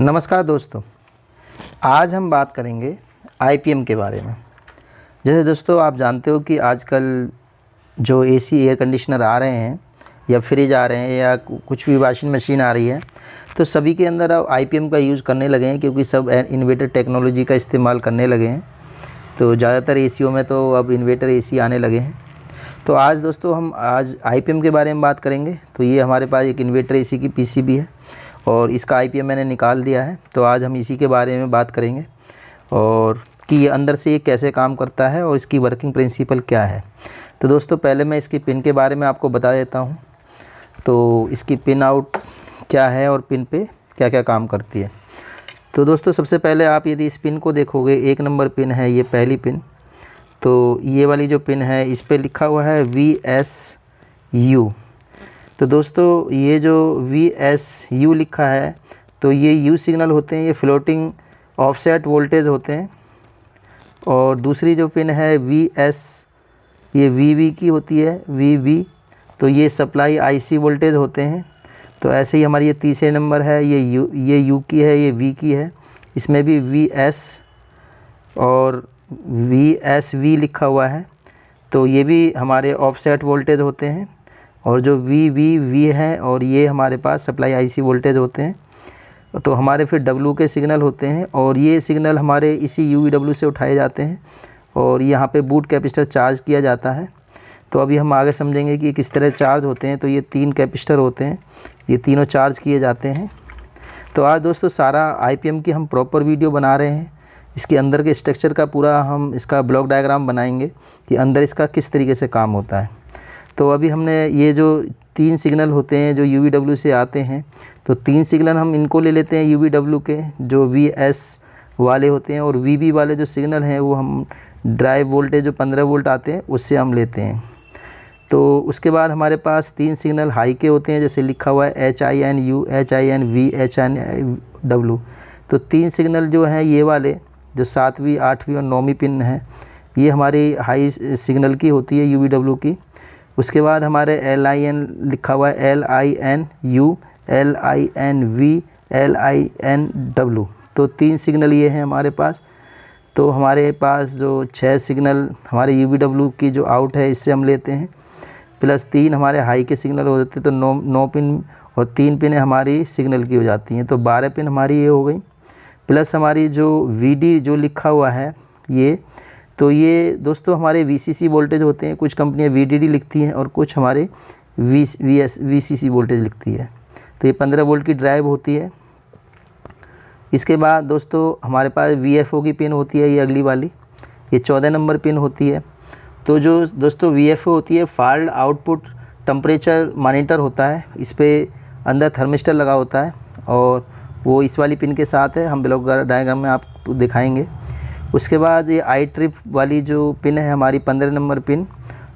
नमस्कार दोस्तों, आज हम बात करेंगे आईपीएम के बारे में। जैसे दोस्तों आप जानते हो कि आजकल जो एसी एयर कंडीशनर आ रहे हैं या फ्रिज आ रहे हैं या कुछ भी वॉशिंग मशीन आ रही है, तो सभी के अंदर अब आईपीएम का यूज़ करने लगे हैं, क्योंकि सब इन्वर्टर टेक्नोलॉजी का इस्तेमाल करने लगे हैं। तो ज़्यादातर एसीओं में तो अब इन्वर्टर एसी आने लगे हैं। तो आज दोस्तों हम आईपीएम के बारे में बात करेंगे। तो ये हमारे पास एक इन्वर्टर एसी की पीसीबी है और इसका आईपीएम मैंने निकाल दिया है। तो आज हम इसी के बारे में बात करेंगे और कि ये अंदर से ये कैसे काम करता है और इसकी वर्किंग प्रिंसिपल क्या है। तो दोस्तों पहले मैं इसकी पिन के बारे में आपको बता देता हूँ। तो इसकी पिन आउट क्या है और पिन पे क्या क्या काम करती है। तो दोस्तों सबसे पहले आप यदि इस पिन को देखोगे, 1 नंबर पिन है ये पहली पिन। तो ये वाली जो पिन है इस पर लिखा हुआ है VSU। तो दोस्तों ये जो VSU लिखा है, तो ये U सिग्नल होते हैं, ये फ्लोटिंग ऑफसेट वोल्टेज होते हैं। और दूसरी जो पिन है VS, ये VV की होती है, VV। तो ये सप्लाई IC वोल्टेज होते हैं। तो ऐसे ही हमारी ये तीसरे नंबर है, ये U की है, ये V की है। इसमें भी VS और VSV लिखा हुआ है। तो ये भी हमारे ऑफसेट वोल्टेज होते हैं। और जो VV है और ये हमारे पास सप्लाई IC वोल्टेज होते हैं। तो हमारे फिर W के सिग्नल होते हैं और ये सिग्नल हमारे इसी UVW से उठाए जाते हैं और यहाँ पे बूट कैपेसिटर चार्ज किया जाता है। तो अभी हम आगे समझेंगे कि किस तरह चार्ज होते हैं। तो ये 3 कैपेसिटर होते हैं, ये तीनों चार्ज किए जाते हैं। तो आज दोस्तों सारा आईपीएम की हम प्रॉपर वीडियो बना रहे हैं। इसके अंदर के स्ट्रक्चर का पूरा हम इसका ब्लॉक डायग्राम बनाएंगे कि अंदर इसका किस तरीके से काम होता है। तो अभी हमने ये जो 3 सिग्नल होते हैं जो UVW से आते हैं, तो 3 सिग्नल हम इनको ले लेते हैं UVW के, जो VS वाले होते हैं। और VB वाले जो सिग्नल हैं वो हम ड्राइव वोल्टेज जो 15 वोल्ट आते हैं उससे हम लेते हैं। तो उसके बाद हमारे पास 3 सिग्नल हाई के होते हैं, जैसे लिखा हुआ है HINU, HINV, HINW। तो 3 सिग्नल जो हैं ये वाले जो 7वीं, 8वीं और 9वीं पिन है, ये हमारी हाई सिग्नल की होती है UVW की। उसके बाद हमारे LIN लिखा हुआ है, LINU, LINV, LINW। तो 3 सिग्नल ये हैं हमारे पास। तो हमारे पास जो 6 सिग्नल हमारे UVW की जो आउट है इससे हम लेते हैं, प्लस 3 हमारे हाई के सिग्नल हो जाते हैं। तो 9 पिन और 3 पिन हमारी सिग्नल की हो जाती हैं। तो 12 पिन हमारी ये हो गई। प्लस हमारी जो VD जो लिखा हुआ है ये, तो ये दोस्तों हमारे VCC वोल्टेज होते हैं। कुछ कंपनियां VDD लिखती हैं और कुछ हमारे VCC वोल्टेज लिखती है। तो ये 15 वोल्ट की ड्राइव होती है। इसके बाद दोस्तों हमारे पास VFO की पिन होती है, ये अगली वाली, ये 14 नंबर पिन होती है। तो जो दोस्तों VFO होती है, फॉल्ट आउटपुट टेम्परेचर मॉनिटर होता है। इस पर अंदर थर्मिस्टर लगा होता है और वो इस वाली पिन के साथ है, हम ब्लॉक डायग्राम में आपको दिखाएंगे। उसके बाद ये आई ट्रिप वाली जो पिन है हमारी 15 नंबर पिन।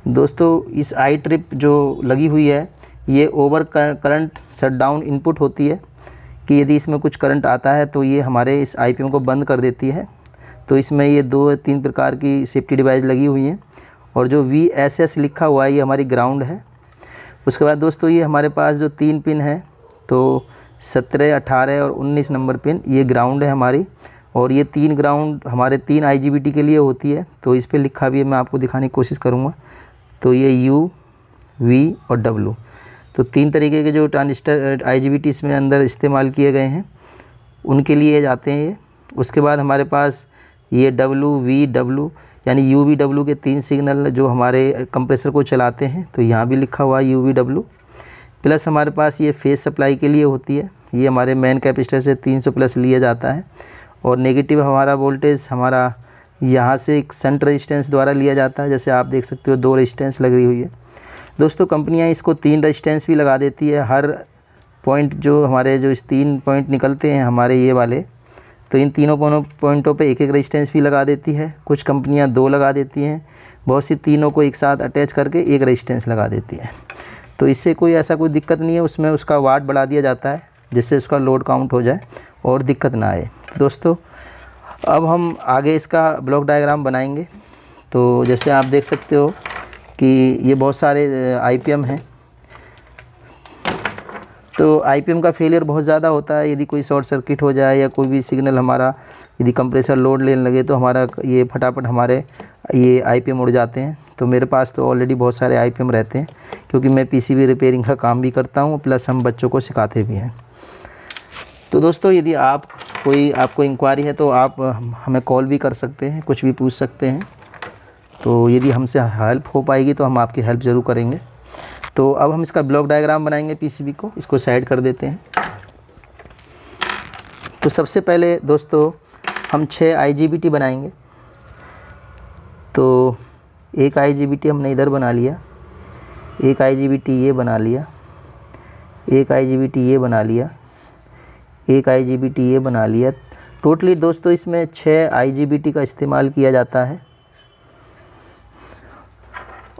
दोस्तों इस आई ट्रिप जो लगी हुई है ये over current shut down input होती है, कि यदि इसमें कुछ करंट आता है तो ये हमारे इस आईपीएम को बंद कर देती है। तो इसमें ये 2-3 प्रकार की सेफ्टी डिवाइस लगी हुई हैं। और जो VSS लिखा हुआ है ये हमारी ग्राउंड है। उसके बाद दोस्तों ये हमारे पास जो 3 पिन है, तो 17, 18 और 19 नंबर पिन, ये ग्राउंड है हमारी। और ये 3 ग्राउंड हमारे 3 IGBT के लिए होती है। तो इस पर लिखा भी है, मैं आपको दिखाने की कोशिश करूँगा। तो ये U, V और W, तो 3 तरीके के जो ट्रांजिस्टर IGBT इसमें अंदर इस्तेमाल किए गए हैं उनके लिए जाते हैं ये। उसके बाद हमारे पास ये WVW यानी UVW के 3 सिग्नल जो हमारे कंप्रेसर को चलाते हैं, तो यहाँ भी लिखा हुआ है UVW। प्लस हमारे पास ये फेज सप्लाई के लिए होती है, ये हमारे मेन कैपेसिटर से 300 प्लस लिया जाता है। और नेगेटिव हमारा वोल्टेज हमारा यहाँ से एक शंट रेजिस्टेंस द्वारा लिया जाता है। जैसे आप देख सकते हो 2 रेजिस्टेंस लगी हुई है। दोस्तों कंपनियाँ इसको 3 रेजिस्टेंस भी लगा देती है। हर पॉइंट जो हमारे जो इस 3 पॉइंट निकलते हैं हमारे ये वाले, तो इन तीनों पॉइंटों पे 1-1 रेजिस्टेंस भी लगा देती है। कुछ कंपनियाँ 2 लगा देती हैं, बहुत सी तीनों को एक साथ अटैच करके 1 रेजिस्टेंस लगा देती है। तो इससे कोई ऐसा कोई दिक्कत नहीं है, उसमें उसका वाट बढ़ा दिया जाता है जिससे उसका लोड काउंट हो जाए और दिक्कत ना आए। दोस्तों अब हम आगे इसका ब्लॉक डायग्राम बनाएंगे। तो जैसे आप देख सकते हो कि ये बहुत सारे आईपीएम हैं। तो आईपीएम का फेलियर बहुत ज़्यादा होता है। यदि कोई शॉर्ट सर्किट हो जाए या कोई भी सिग्नल हमारा यदि कंप्रेसर लोड लेने लगे तो हमारा ये फटाफट हमारे ये आईपीएम उड़ जाते हैं। तो मेरे पास तो ऑलरेडी बहुत सारे आईपीएम रहते हैं, क्योंकि मैं पीसीबी रिपेयरिंग का काम भी करता हूँ, प्लस हम बच्चों को सिखाते भी हैं। तो दोस्तों, यदि आपको इंक्वायरी है तो आप हमें कॉल भी कर सकते हैं, कुछ भी पूछ सकते हैं। तो यदि हमसे हेल्प हो पाएगी तो हम आपकी हेल्प ज़रूर करेंगे। तो अब हम इसका ब्लॉक डायग्राम बनाएंगे पीसीबी को, इसको साइड कर देते हैं। तो सबसे पहले दोस्तों हम 6 IGBT बनाएंगे। तो एक IGBT हमने इधर बना लिया, एक IGBT ये बना लिया, एक IGBT ये बना लिया, एक IGBT ये बना लिया। टोटली दोस्तों इसमें 6 IGBT का इस्तेमाल किया जाता है।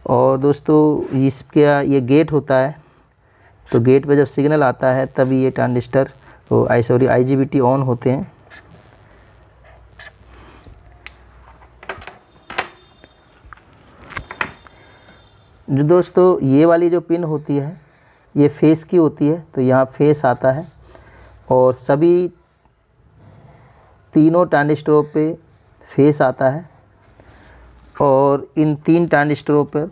और दोस्तों इसका ये गेट होता है, तो गेट पे जब सिग्नल आता है तभी ये ट्रांजिस्टर IGBT ऑन होते हैं। जो दोस्तों ये वाली जो पिन होती है ये फेस की होती है, तो यहाँ फेस आता है और सभी तीनों ट्रांजिस्टरों पे फेस आता है। और इन 3 ट्रांजिस्टरों पर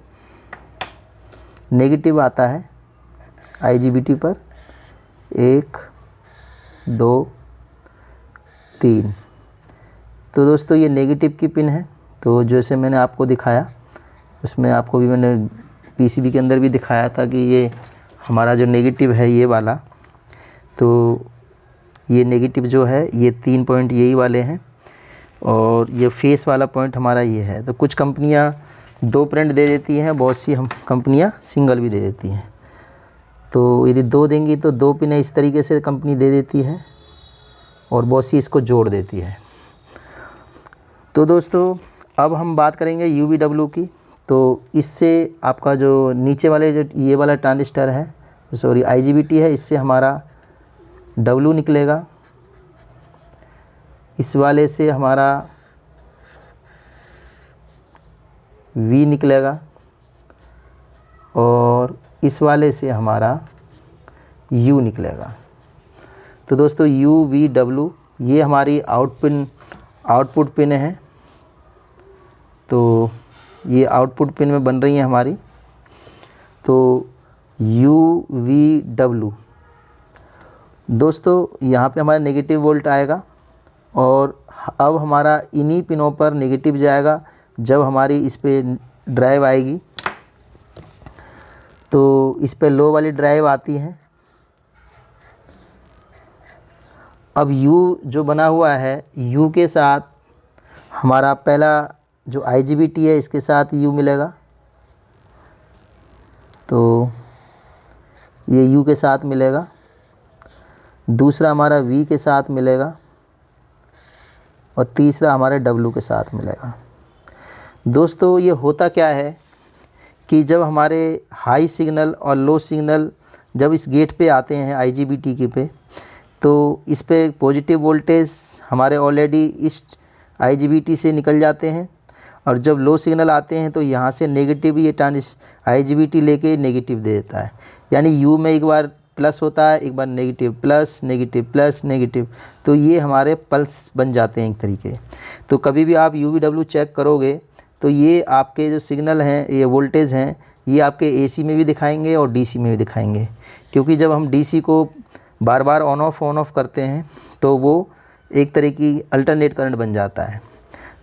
नेगेटिव आता है IGBT पर, 1 2 3। तो दोस्तों ये नेगेटिव की पिन है। तो जैसे मैंने आपको दिखाया उसमें आपको भी मैंने पीसीबी के अंदर भी दिखाया था कि ये हमारा जो नेगेटिव है ये वाला, तो ये नेगेटिव जो है ये 3 पॉइंट यही वाले हैं और ये फेस वाला पॉइंट हमारा ये है। तो कुछ कंपनियां 2 पॉइंट दे देती हैं, बहुत सी हम कंपनियां सिंगल भी दे देती हैं। तो यदि 2 देंगी तो 2 पिन इस तरीके से कंपनी दे देती है और बहुत सी इसको जोड़ देती है। तो दोस्तों अब हम बात करेंगे UVW की। तो इससे आपका जो नीचे वाले जो ये वाला ट्रांजिस्टर है, सॉरी IGBT है, इससे हमारा W निकलेगा, इस वाले से हमारा V निकलेगा और इस वाले से हमारा U निकलेगा। तो दोस्तों UVW ये हमारी आउटपुट पिन है। तो ये आउटपुट पिन में बन रही है हमारी। तो UVW दोस्तों यहाँ पे हमारा नेगेटिव वोल्ट आएगा और अब हमारा इन्हीं पिनों पर नेगेटिव जाएगा जब हमारी इस पे ड्राइव आएगी। तो इस पे लो वाली ड्राइव आती है। अब U जो बना हुआ है, U के साथ हमारा पहला जो IGBT है इसके साथ U मिलेगा, तो ये U के साथ मिलेगा। दूसरा हमारा V के साथ मिलेगा और तीसरा हमारे W के साथ मिलेगा। दोस्तों ये होता क्या है कि जब हमारे हाई सिग्नल और लो सिग्नल जब इस गेट पे आते हैं IGBT के पे, तो इस पे पॉजिटिव वोल्टेज हमारे ऑलरेडी इस IGBT से निकल जाते हैं और जब लो सिग्नल आते हैं तो यहाँ से नेगेटिव ये IGBT लेके नेगेटिव दे देता है। यानी U में एक बार प्लस होता है, एक बार negative plus negative plus negative, तो ये हमारे पल्स बन जाते हैं एक तरीके। तो कभी भी आप UVW चेक करोगे तो ये आपके जो सिग्नल हैं, ये वोल्टेज हैं, ये आपके AC में भी दिखाएंगे और DC में भी दिखाएंगे। क्योंकि जब हम DC को बार बार ऑन ऑफ करते हैं तो वो एक तरह की अल्टरनेट करंट बन जाता है।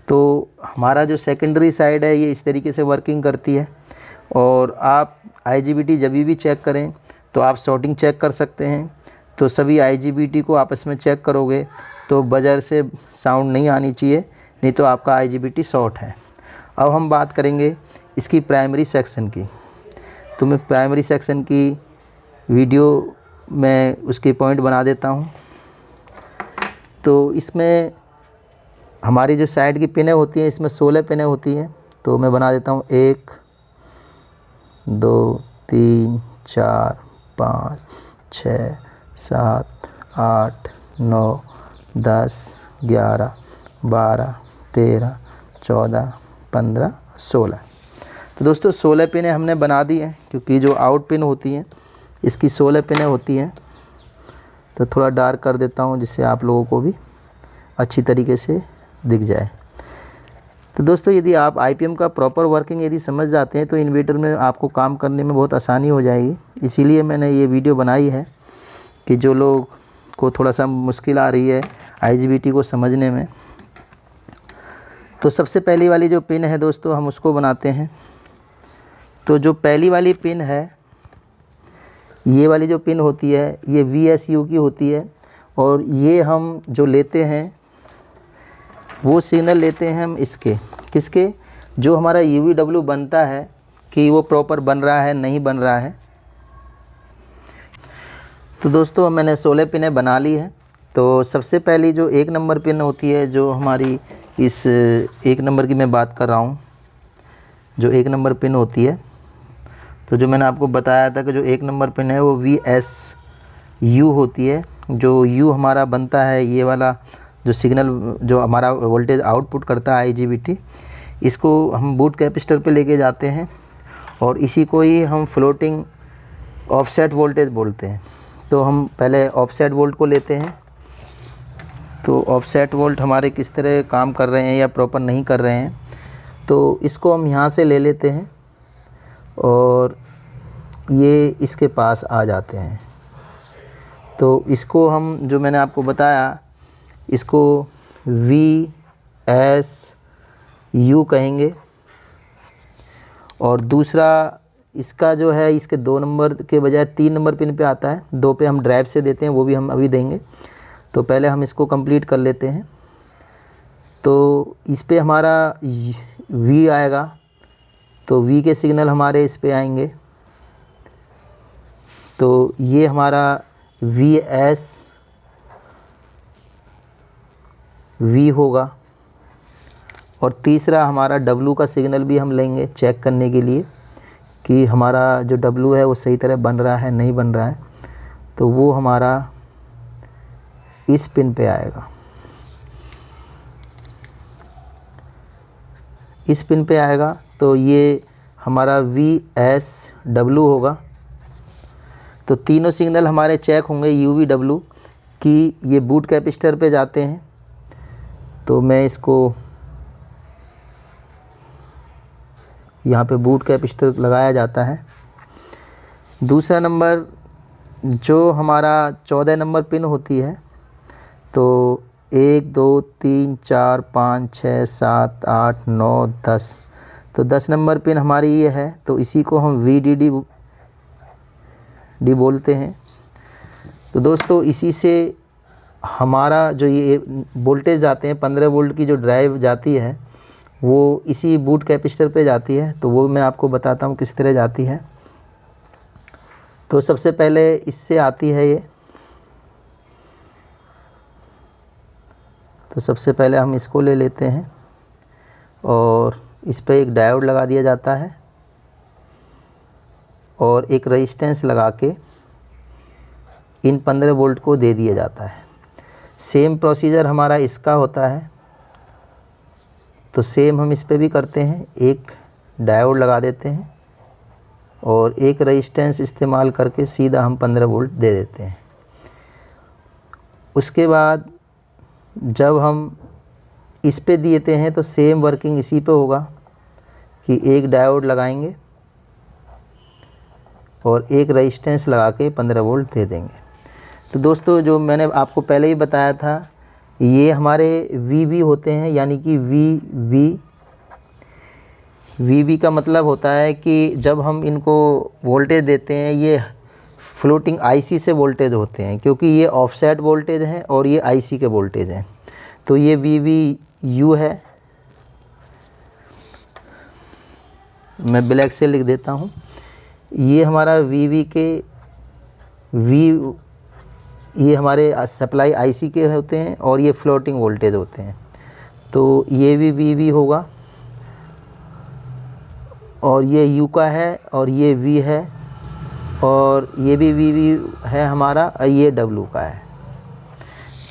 तो हमारा जो सेकेंडरी साइड है ये इस तरीके से वर्किंग करती है। और आप IGBT जब भी चेक करें तो आप शॉर्टिंग चेक कर सकते हैं। तो सभी IGBT को आपस में चेक करोगे तो बजर से साउंड नहीं आनी चाहिए, नहीं तो आपका IGBT शॉर्ट है। अब हम बात करेंगे इसकी प्राइमरी सेक्शन की। तो मैं प्राइमरी सेक्शन की वीडियो में उसके पॉइंट बना देता हूँ। तो इसमें हमारी जो साइड की पिनें होती हैं, इसमें 16 पिनें होती हैं। तो मैं बना देता हूँ 1 2 3 4 5 6 7 8 9 10 11 12 13 14 15 16। तो दोस्तों 16 पिनें हमने बना दी हैं, क्योंकि जो आउट पिन होती हैं इसकी 16 पिनें होती हैं। तो थोड़ा डार्क कर देता हूँ जिससे आप लोगों को भी अच्छी तरीके से दिख जाए। तो दोस्तों यदि आप आईपीएम का प्रॉपर वर्किंग यदि समझ जाते हैं तो इन्वर्टर में आपको काम करने में बहुत आसानी हो जाएगी। इसीलिए मैंने ये वीडियो बनाई है कि जो लोग को थोड़ा सा मुश्किल आ रही है आईजीबीटी को समझने में, तो सबसे पहली वाली जो पिन है दोस्तों हम उसको बनाते हैं। तो जो पहली वाली पिन है, ये वाली जो पिन होती है ये VSU की होती है, और ये हम जो लेते हैं वो सिग्नल लेते हैं हम इसके, किसके, जो हमारा UVW बनता है कि वो प्रॉपर बन रहा है नहीं बन रहा है। तो दोस्तों मैंने 16 पिनें बना ली है। तो सबसे पहली जो 1 नंबर पिन होती है, जो हमारी इस 1 नंबर की मैं बात कर रहा हूँ, जो 1 नंबर पिन होती है, तो जो मैंने आपको बताया था कि जो 1 नंबर पिन है वो VSU होती है। जो U हमारा बनता है, ये वाला जो सिग्नल जो हमारा वोल्टेज आउटपुट करता है IGBT, इसको हम बूट कैपेसिटर पे लेके जाते हैं और इसी को ही हम फ्लोटिंग ऑफसेट वोल्टेज बोलते हैं। तो हम पहले ऑफसेट वोल्ट को लेते हैं। तो ऑफसेट वोल्ट हमारे किस तरह काम कर रहे हैं या प्रॉपर नहीं कर रहे हैं, तो इसको हम यहाँ से ले लेते हैं और ये इसके पास आ जाते हैं। तो इसको हम, जो मैंने आपको बताया, इसको VSU कहेंगे। और दूसरा इसका जो है, इसके 2 नंबर के बजाय 3 नंबर पिन पे आता है, 2 पे हम ड्राइव से देते हैं, वो भी हम अभी देंगे। तो पहले हम इसको कंप्लीट कर लेते हैं। तो इस पे हमारा V आएगा, तो V के सिग्नल हमारे इस पे आएंगे। तो ये हमारा V होगा। और तीसरा हमारा W का सिग्नल भी हम लेंगे चेक करने के लिए कि हमारा जो W है वो सही तरह बन रहा है नहीं बन रहा है। तो वो हमारा इस पिन पे आएगा, इस पिन पे आएगा। तो ये हमारा VSW होगा। तो तीनों सिग्नल हमारे चेक होंगे UVW कि ये बूट कैपेसिटर पे जाते हैं। तो मैं इसको यहाँ पे बूट कैपेसिटर लगाया जाता है। दूसरा नंबर जो हमारा 14 नंबर पिन होती है, तो 1 2 3 4 5 6 7 8 9 10, तो 10 नंबर पिन हमारी ये है। तो इसी को हम VDD बोलते हैं। तो दोस्तों इसी से हमारा जो ये वोल्टेज जाते हैं 15 वोल्ट की जो ड्राइव जाती है वो इसी बूट कैपेसिटर पे जाती है। तो वो मैं आपको बताता हूँ किस तरह जाती है। तो सबसे पहले इससे आती है ये। तो सबसे पहले हम इसको ले लेते हैं और इस पे एक डायोड लगा दिया जाता है और एक रेजिस्टेंस लगा के इन 15 वोल्ट को दे दिया जाता है। सेम प्रोसीजर हमारा इसका होता है। तो सेम हम इस पे भी करते हैं, एक डायोड लगा देते हैं और एक रेजिस्टेंस इस्तेमाल करके सीधा हम 15 वोल्ट दे देते हैं। उसके बाद जब हम इस पे देते हैं तो सेम वर्किंग इसी पे होगा कि एक डायोड लगाएंगे और एक रेजिस्टेंस लगा के 15 वोल्ट दे देंगे। तो दोस्तों जो मैंने आपको पहले ही बताया था, ये हमारे VV होते हैं, यानी कि VV का मतलब होता है कि जब हम इनको वोल्टेज देते हैं ये फ्लोटिंग IC से वोल्टेज होते हैं, क्योंकि ये ऑफसेट वोल्टेज हैं और ये IC के वोल्टेज हैं। तो ये VVU है, मैं ब्लैक से लिख देता हूँ। ये हमारा VV के ये हमारे सप्लाई IC के होते हैं और ये फ्लोटिंग वोल्टेज होते हैं। तो ये भी VV होगा और ये U का है और ये V है और ये भी VV है हमारा और ये W का है।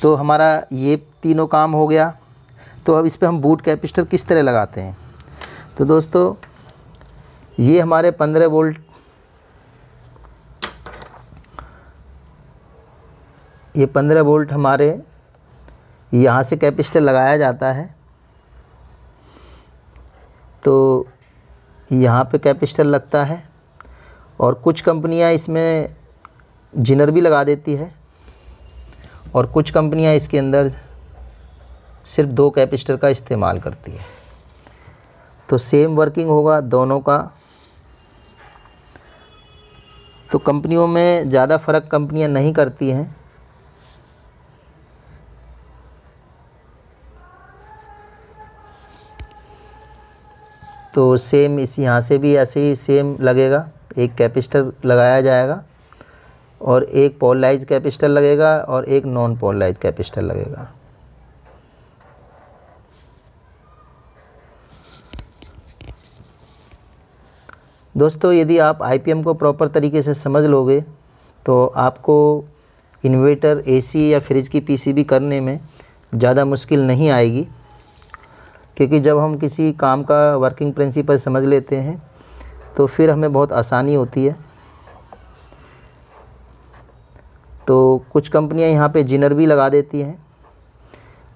तो हमारा ये तीनों काम हो गया। तो अब इस पे हम बूट कैपेसिटर किस तरह लगाते हैं। तो दोस्तों ये हमारे 15 वोल्ट ये 15 वोल्ट हमारे यहाँ से कैपेसिटर लगाया जाता है, तो यहाँ पे कैपेसिटर लगता है। और कुछ कंपनियाँ इसमें जिनर भी लगा देती है और कुछ कंपनियाँ इसके अंदर सिर्फ 2 कैपेसिटर का इस्तेमाल करती है। तो सेम वर्किंग होगा दोनों का। तो कंपनियों में ज़्यादा फ़र्क कंपनियां नहीं करती हैं। तो सेम इस यहाँ से भी ऐसे ही सेम लगेगा, एक कैपेसिटर लगाया जाएगा और एक पोलराइज कैपेसिटर लगेगा और एक नॉन पोलराइज कैपेसिटर लगेगा। दोस्तों, यदि आप आईपीएम को प्रॉपर तरीके से समझ लोगे तो आपको इन्वर्टर, एसी या फ्रिज की पीसीबी करने में ज़्यादा मुश्किल नहीं आएगी, क्योंकि जब हम किसी काम का वर्किंग प्रिंसिपल समझ लेते हैं तो फिर हमें बहुत आसानी होती है। तो कुछ कंपनियां यहाँ पे जिनर भी लगा देती हैं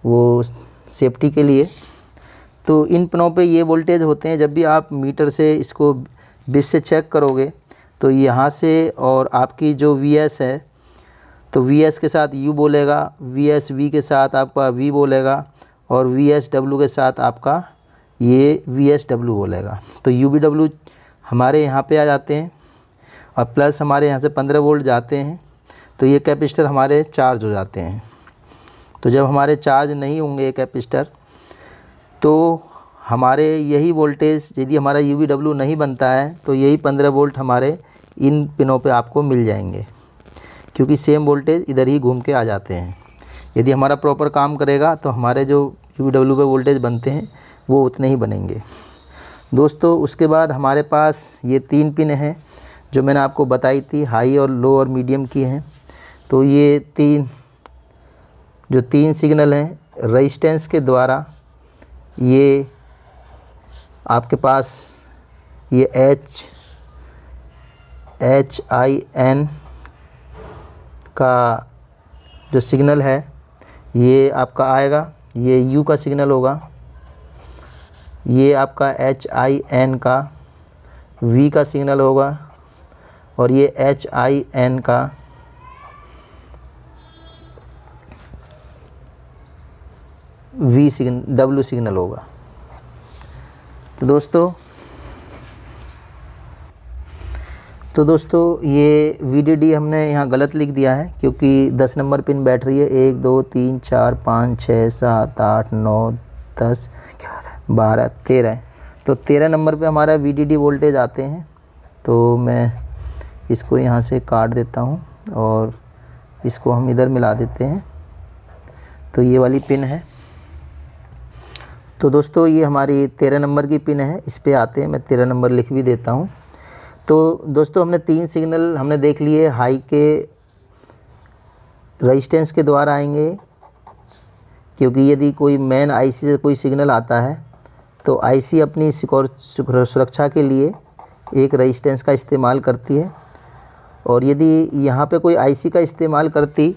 वो सेफ्टी के लिए। तो इन पिनों पे ये वोल्टेज होते हैं। जब भी आप मीटर से इसको बिप से चेक करोगे तो यहाँ से, और आपकी जो वीएस है तो वीएस के साथ यू बोलेगा, वीएस के साथ आपका वी बोलेगा और वीएसडब्ल्यू के साथ आपका ये वीएसडब्ल्यू बोलेगा। तो यूवीडब्ल्यू हमारे यहाँ पे आ जाते हैं और प्लस हमारे यहाँ से 15 वोल्ट जाते हैं, तो ये कैपेसिटर हमारे चार्ज हो जाते हैं। तो जब हमारे चार्ज नहीं होंगे ये कैपेसिटर तो हमारे यही वोल्टेज, यदि हमारा यूवीडब्ल्यू नहीं बनता है तो यही 15 वोल्ट हमारे इन पिनों पे आपको मिल जाएंगे, क्योंकि सेम वोल्टेज इधर ही घूम के आ जाते हैं। यदि हमारा प्रॉपर काम करेगा तो हमारे जो यूवीडब्ल्यू पे वोल्टेज बनते हैं वो उतने ही बनेंगे। दोस्तों, उसके बाद हमारे पास ये 3 पिन हैं जो मैंने आपको बताई थी, हाई और लो और मीडियम की हैं। तो ये 3 सिग्नल हैं रेजिस्टेंस के द्वारा, ये आपके पास ये HIN का जो सिग्नल है ये आपका आएगा, ये U का सिग्नल होगा। ये आपका HIN का V का सिग्नल होगा और ये HIN का W सिग्नल होगा। तो दोस्तों ये VDD हमने यहाँ गलत लिख दिया है, क्योंकि 10 नंबर पिन बैठ रही है। 1 2 3 4 5 6 7 8 9 10 11 12 13। तो 13 नंबर पे हमारा VDD वोल्टेज आते हैं। तो मैं इसको यहाँ से काट देता हूँ और इसको हम इधर मिला देते हैं। तो ये वाली पिन है। तो दोस्तों ये हमारी 13 नंबर की पिन है, इस पे आते हैं। मैं 13 नंबर लिख भी देता हूँ। तो दोस्तों हमने 3 सिग्नल हमने देख लिए। हाई के रेजिस्टेंस के द्वारा आएंगे, क्योंकि यदि कोई मेन आईसी से कोई सिग्नल आता है तो आईसी अपनी सुरक्षा के लिए एक रेजिस्टेंस का इस्तेमाल करती है। और यदि यहाँ पे कोई आईसी का इस्तेमाल करती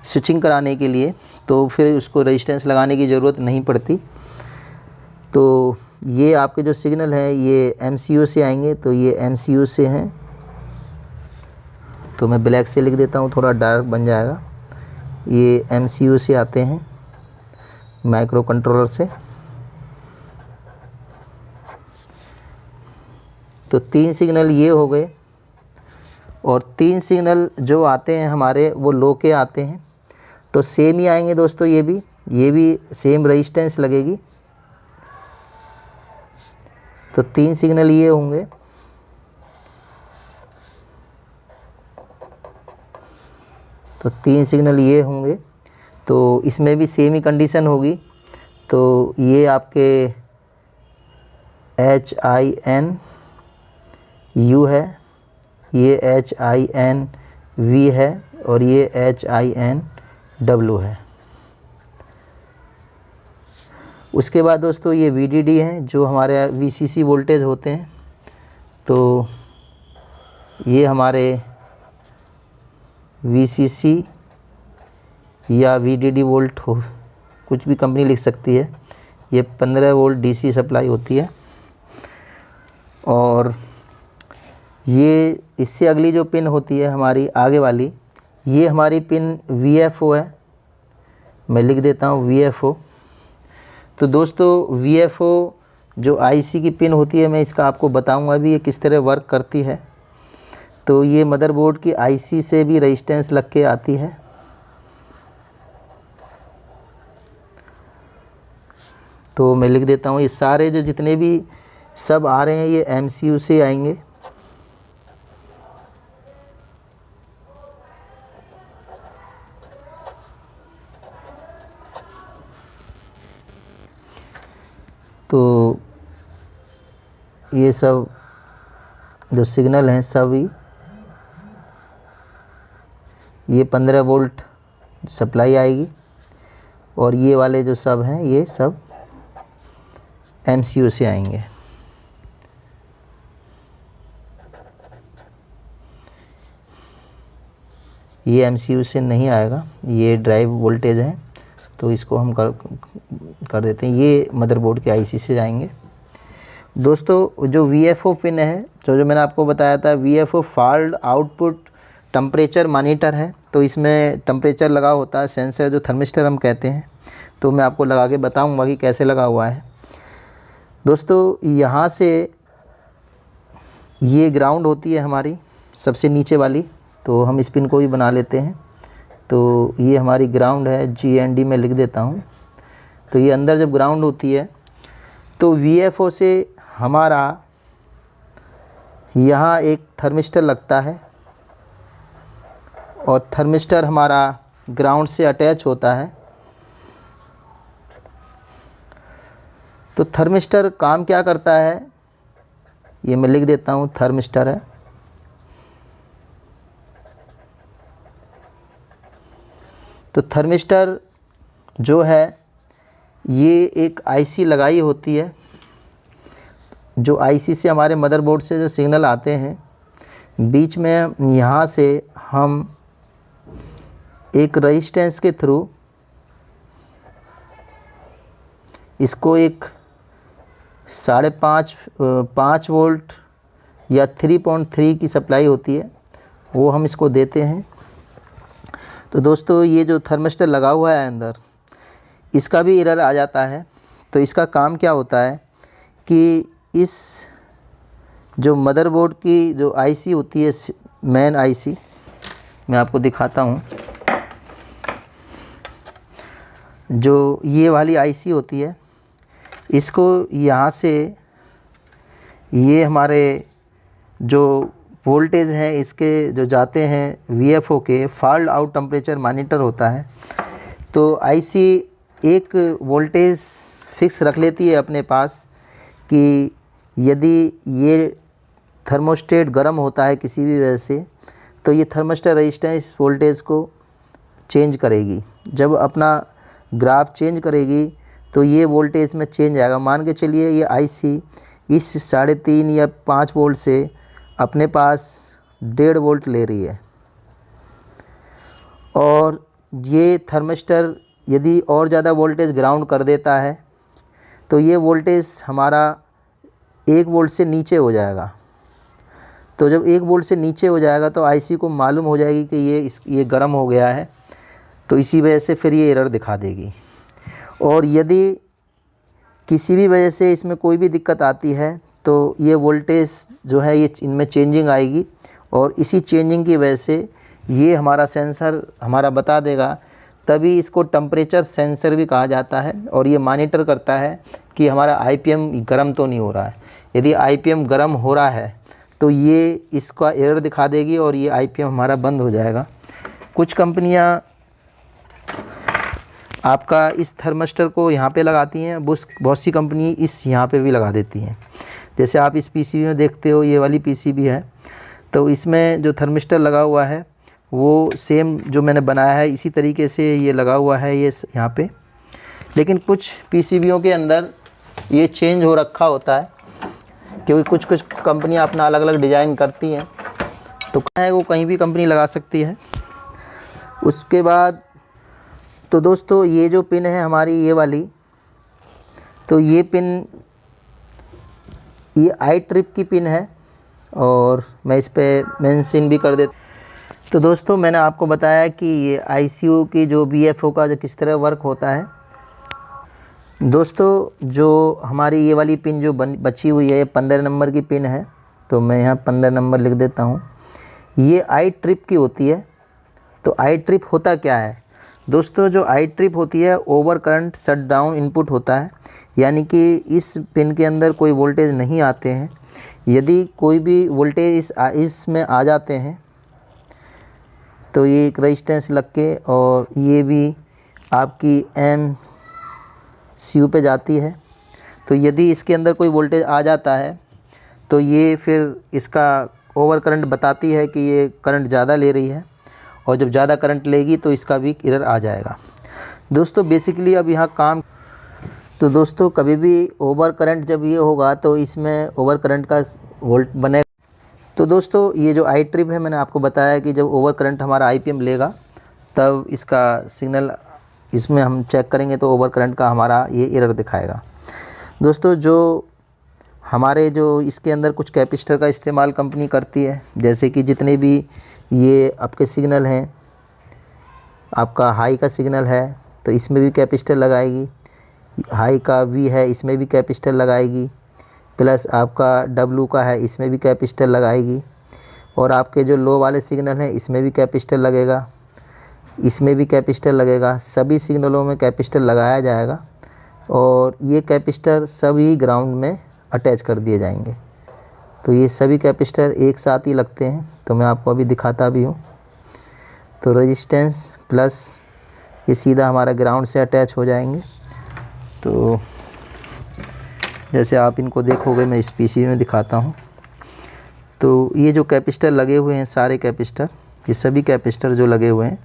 स्विचिंग कराने के लिए तो फिर उसको रेजिस्टेंस लगाने की ज़रूरत नहीं पड़ती। तो ये आपके जो सिग्नल हैं ये MCU से आएंगे। तो ये MCU से हैं, तो मैं ब्लैक से लिख देता हूँ, थोड़ा डार्क बन जाएगा। ये MCU से आते हैं, माइक्रो कंट्रोलर से। तो 3 सिग्नल ये हो गए और 3 सिग्नल जो आते हैं हमारे वो लो के आते हैं। तो सेम ही आएंगे दोस्तों, ये भी सेम रेजिस्टेंस लगेगी। तो 3 सिग्नल ये होंगे। तो 3 सिग्नल ये होंगे। तो इसमें भी सेम ही कंडीशन होगी। तो ये आपके HIN U है, ये HIN V है और ये HIN W है। उसके बाद दोस्तों ये VDD हैं जो हमारे VCC वोल्टेज होते हैं। तो ये हमारे VCC या VDD वोल्ट हो, कुछ भी कंपनी लिख सकती है। ये 15 वोल्ट DC सप्लाई होती है। और ये इससे अगली जो पिन होती है हमारी आगे वाली, ये हमारी पिन VFO है। मैं लिख देता हूँ VFO। तो दोस्तों VFO जो IC की पिन होती है, मैं इसका आपको बताऊंगा भी ये किस तरह वर्क करती है। तो ये मदरबोर्ड की IC से भी रेजिस्टेंस लग के आती है। तो मैं लिख देता हूँ, ये सारे जो जितने भी सब आ रहे हैं ये MCU से आएंगे। तो ये सब जो सिग्नल हैं सभी ये 15 वोल्ट सप्लाई आएगी, और ये वाले जो सब हैं ये सब MCU से आएंगे। ये MCU से नहीं आएगा, ये ड्राइव वोल्टेज है, तो इसको हम कर देते हैं। ये मदरबोर्ड के IC से जाएंगे। दोस्तों जो VFO पिन है, जो मैंने आपको बताया था, VFO fault output temperature monitor है। तो इसमें टेम्परेचर लगा होता है, सेंसर जो थर्मिस्टर हम कहते हैं। तो मैं आपको लगा के बताऊंगा कि कैसे लगा हुआ है। दोस्तों यहाँ से ये ग्राउंड होती है हमारी सबसे नीचे वाली, तो हम इस पिन को भी बना लेते हैं। तो ये हमारी ग्राउंड है, GND में लिख देता हूँ। तो ये अंदर जब ग्राउंड होती है तो VFO से हमारा यहाँ एक थर्मिस्टर लगता है, और थर्मिस्टर हमारा ग्राउंड से अटैच होता है। तो थर्मिस्टर काम क्या करता है, ये मैं लिख देता हूँ, थर्मिस्टर है। तो थर्मिस्टर जो है ये एक IC लगाई होती है, जो IC से हमारे मदरबोर्ड से जो सिग्नल आते हैं, बीच में यहाँ से हम एक रेजिस्टेंस के थ्रू इसको एक 5.5 वोल्ट या 3.3 की सप्लाई होती है, वो हम इसको देते हैं। तो दोस्तों ये जो थर्मिस्टर लगा हुआ है अंदर, इसका भी एरर आ जाता है। तो इसका काम क्या होता है कि इस जो मदरबोर्ड की जो IC होती है, मेन IC, मैं आपको दिखाता हूँ। जो ये वाली IC होती है, इसको यहाँ से ये हमारे जो वोल्टेज हैं इसके जो जाते हैं VFO के, फॉल्ट आउट टेम्परेचर मॉनिटर होता है। तो IC एक वोल्टेज फिक्स रख लेती है अपने पास कि यदि ये थर्मोस्टेट गर्म होता है किसी भी वजह से, तो ये थर्मिस्टर रेजिस्टेंस वोल्टेज को चेंज करेगी। जब अपना ग्राफ चेंज करेगी तो ये वोल्टेज में चेंज आएगा। मान के चलिए ये IC इस 3.5 या 5 वोल्ट से अपने पास 1.5 वोल्ट ले रही है, और ये थर्मिस्टर यदि और ज़्यादा वोल्टेज ग्राउंड कर देता है तो ये वोल्टेज हमारा 1 वोल्ट से नीचे हो जाएगा। तो जब 1 वोल्ट से नीचे हो जाएगा तो IC को मालूम हो जाएगी कि ये गर्म हो गया है, तो इसी वजह से फिर ये एरर दिखा देगी। और यदि किसी भी वजह से इसमें कोई भी दिक्कत आती है तो ये वोल्टेज जो है ये इनमें चेंजिंग आएगी, और इसी चेंजिंग की वजह से ये हमारा सेंसर हमारा बता देगा। तभी इसको टेम्परेचर सेंसर भी कहा जाता है, और ये मॉनिटर करता है कि हमारा IPM गर्म तो नहीं हो रहा है। यदि IPM गर्म हो रहा है तो ये इसका एरर दिखा देगी और ये IPM हमारा बंद हो जाएगा। कुछ कंपनियां आपका इस थर्मिस्टर को यहाँ पे लगाती हैं, बहुत सी कंपनी इस यहाँ पे भी लगा देती हैं। जैसे आप इस PCB में देखते हो, ये वाली PCB है, तो इसमें जो थर्मिस्टर लगा हुआ है वो सेम जो मैंने बनाया है इसी तरीके से ये लगा हुआ है ये यहाँ पे। लेकिन कुछ PCBों के अंदर ये चेंज हो रखा होता है, क्योंकि कुछ कुछ कंपनियां अपना अलग अलग डिज़ाइन करती हैं, तो है वो कहीं भी कंपनी लगा सकती है। उसके बाद तो दोस्तों ये जो पिन है हमारी ये वाली, तो ये पिन ये आई ट्रिप की पिन है और मैं इस पे मेंशन भी कर देता। तो दोस्तों मैंने आपको बताया कि ये आईसीयू की जो बीएफओ का जो किस तरह वर्क होता है। दोस्तों जो हमारी ये वाली पिन जो बची हुई है, ये 15 नंबर की पिन है, तो मैं यहाँ 15 नंबर लिख देता हूँ। ये आई ट्रिप की होती है। तो आई ट्रिप होता क्या है दोस्तों? जो आई ट्रिप होती है over current shut down input होता है, यानी कि इस पिन के अंदर कोई वोल्टेज नहीं आते हैं। यदि कोई भी वोल्टेज इसमें आ जाते हैं तो ये एक रेजिस्टेंस लग के और ये भी आपकी MCU पे जाती है। तो यदि इसके अंदर कोई वोल्टेज आ जाता है तो ये फिर इसका ओवर करंट बताती है कि ये करंट ज़्यादा ले रही है, और जब ज़्यादा करंट लेगी तो इसका भी एरर आ जाएगा। दोस्तों बेसिकली अब यहाँ काम, तो दोस्तों कभी भी ओवर करंट जब ये होगा तो इसमें ओवर करंट का वोल्ट बनेगा। तो दोस्तों ये जो आई ट्रिप है, मैंने आपको बताया कि जब ओवर करंट हमारा IPM लेगा तब इसका सिग्नल इसमें हम चेक करेंगे तो ओवर करंट का हमारा ये एरर दिखाएगा। दोस्तों जो हमारे जो इसके अंदर कुछ कैपेसिटर का इस्तेमाल कंपनी करती है, जैसे कि जितने भी ये आपके सिग्नल हैं, आपका हाई का सिग्नल है तो इसमें भी कैपेसिटर लगाएगी, हाई का V है इसमें भी कैपेसिटर लगाएगी, प्लस आपका W का है इसमें भी कैपेसिटर लगाएगी, और आपके जो लो वाले सिग्नल हैं इसमें भी कैपेसिटर लगेगा, इसमें भी कैपेसिटर लगेगा। सभी सिग्नलों में कैपेसिटर लगाया जाएगा और ये कैपेसिटर सभी ग्राउंड में अटैच कर दिए जाएंगे। तो ये सभी कैपेसिटर एक साथ ही लगते हैं, तो मैं आपको अभी दिखाता भी हूँ। तो रेजिस्टेंस प्लस ये सीधा हमारा ग्राउंड से अटैच हो जाएंगे। तो जैसे आप इनको देखोगे, मैं इस पीसी में दिखाता हूँ। तो ये जो कैपेसिटर लगे हुए हैं, सारे कैपेसिटर, ये सभी कैपेसिटर जो लगे हुए हैं,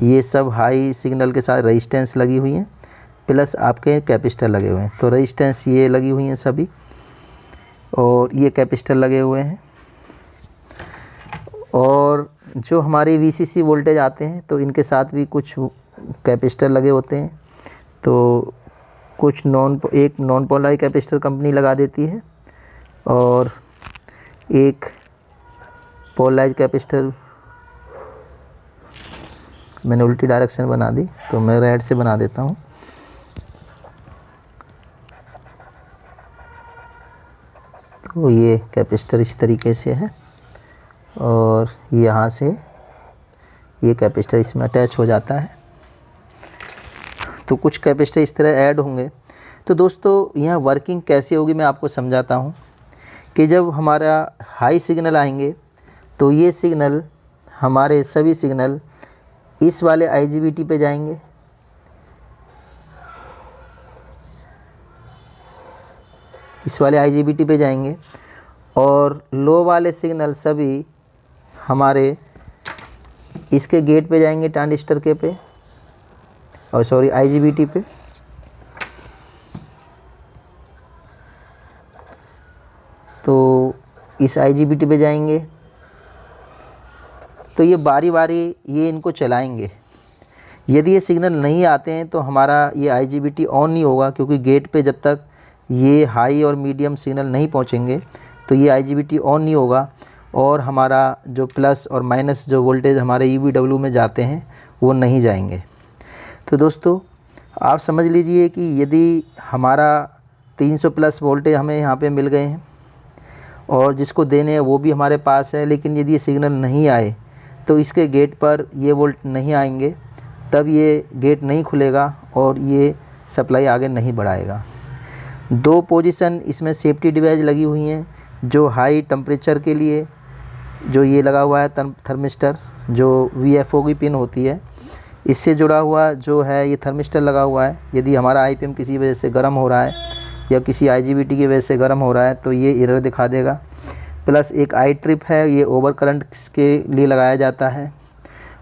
ये सब हाई सिग्नल के साथ रेजिस्टेंस लगी हुई हैं, प्लस आपके कैपेसिटर लगे हुए हैं। तो रेजिस्टेंस ये लगी हुई हैं सभी, और ये कैपेसिटर लगे हुए हैं। और जो हमारे VCC वोल्टेज आते हैं तो इनके साथ भी कुछ कैपेसिटर लगे होते हैं। तो कुछ एक नॉन पोलराइज कैपेसिटर कंपनी लगा देती है और एक पोलराइज कैपेसिटर, मैंने उल्टी डायरेक्शन बना दी तो मैं रेड से बना देता हूँ। तो ये कैपेसिटर इस तरीके से है और यहाँ से ये कैपेसिटर इसमें अटैच हो जाता है। तो कुछ कैपेसिटर इस तरह ऐड होंगे। तो दोस्तों यहाँ वर्किंग कैसे होगी मैं आपको समझाता हूँ कि जब हमारा हाई सिग्नल आएंगे तो ये सिग्नल, हमारे सभी सिग्नल इस वाले IGBT पे जाएंगे, इस वाले IGBT पे जाएंगे, और लो वाले सिग्नल सभी हमारे इसके गेट पे जाएंगे, ट्रांजिस्टर के पे, और सॉरी IGBT पे। तो इस IGBT पे जाएंगे। तो ये बारी बारी ये इनको चलाएंगे। यदि ये सिग्नल नहीं आते हैं तो हमारा ये IGBT ऑन नहीं होगा, क्योंकि गेट पे जब तक ये हाई और मीडियम सिग्नल नहीं पहुंचेंगे तो ये IGBT ऑन नहीं होगा, और हमारा जो प्लस और माइनस जो वोल्टेज हमारे EVW में जाते हैं वो नहीं जाएंगे। तो दोस्तों आप समझ लीजिए कि यदि हमारा 300 प्लस वोल्टेज हमें यहाँ पे मिल गए हैं और जिसको देने हैं वो भी हमारे पास है, लेकिन यदि ये सिग्नल नहीं आए तो इसके गेट पर ये वोल्ट नहीं आएंगे, तब ये गेट नहीं खुलेगा और ये सप्लाई आगे नहीं बढ़ाएगा। 2 पोजीशन इसमें सेफ्टी डिवाइस लगी हुई हैं, जो हाई टेम्परेचर के लिए जो ये लगा हुआ है थर्मिस्टर, जो VFO की पिन होती है, इससे जुड़ा हुआ जो है ये थर्मिस्टर लगा हुआ है। यदि हमारा IPM किसी वजह से गर्म हो रहा है या किसी IGBT की वजह से गर्म हो रहा है तो ये एरर दिखा देगा। प्लस एक आई ट्रिप है, ये ओवर करंट के लिए लगाया जाता है,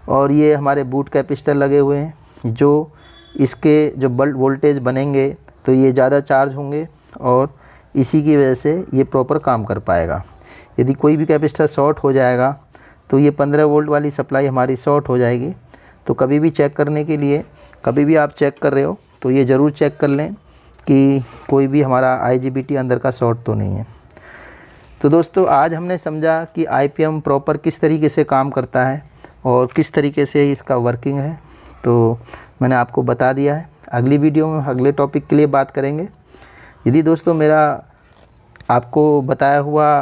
और ये हमारे बूट कैपेसिटर लगे हुए हैं, जो इसके जो बल्ब वोल्टेज बनेंगे तो ये ज़्यादा चार्ज होंगे और इसी की वजह से ये प्रॉपर काम कर पाएगा। यदि कोई भी कैपेसिटर शॉर्ट हो जाएगा तो ये 15 वोल्ट वाली सप्लाई हमारी शॉर्ट हो जाएगी। तो कभी भी चेक करने के लिए कभी भी आप चेक कर रहे हो तो ये ज़रूर चेक कर लें कि कोई भी हमारा IGBT अंदर का शॉर्ट तो नहीं है। तो दोस्तों आज हमने समझा कि IPM प्रॉपर किस तरीके से काम करता है और किस तरीके से इसका वर्किंग है, तो मैंने आपको बता दिया है। अगली वीडियो में अगले टॉपिक के लिए बात करेंगे। यदि दोस्तों मेरा आपको बताया हुआ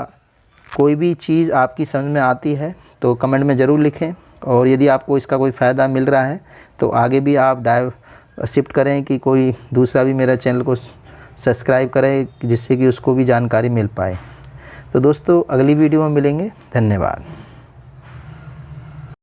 कोई भी चीज़ आपकी समझ में आती है तो कमेंट में ज़रूर लिखें, और यदि आपको इसका कोई फ़ायदा मिल रहा है तो आगे भी आप शिफ्ट करें कि कोई दूसरा भी मेरा चैनल को सब्सक्राइब करे, जिससे कि उसको भी जानकारी मिल पाए। तो दोस्तों अगली वीडियो में मिलेंगे। धन्यवाद।